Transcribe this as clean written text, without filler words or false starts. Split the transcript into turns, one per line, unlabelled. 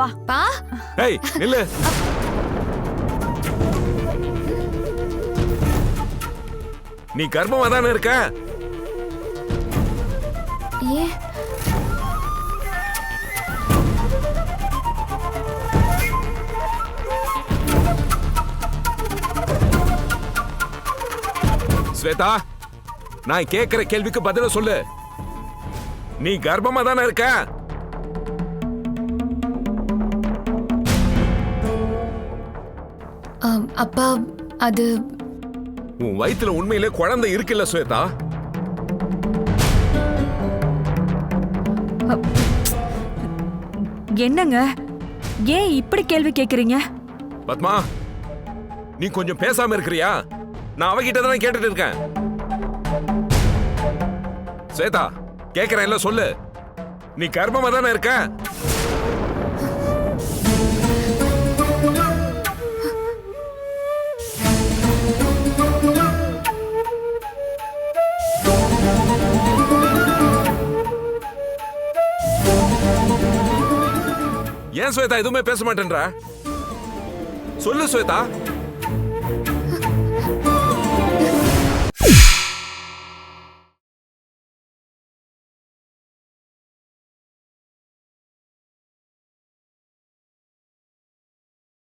வா.
பா
ஏய் நில்லு. நீ கர்ப்பமா தானே இருக்க?
ஏ
ஸ்வேதா, நான் கேக்குற கேள்விக்கு பதில சொல்லு. நீ கர்ப்பமா தானே இருக்க?
அப்பா அது
உன் வயித்துல உண்மையிலே குழந்தை இருக்குல்ல ஸ்வேதா?
என்னங்க ஏன் இப்படி கேள்வி கேக்குறீங்க?
பத்மா, நீ கொஞ்சம் பேசாம இருக்கிறியா? நான் அவகிட்ட தான் கேட்டுட்டு இருக்கேன். ஸ்வேதா, கேக்குறேன் இல்ல சொல்லு. நீ கர்ப்பமா தானே இருக்க? ஏன் ஸ்வேதா எதுவுமே பேச மாட்டேன்றா? சொல்லு ஸ்வேதா.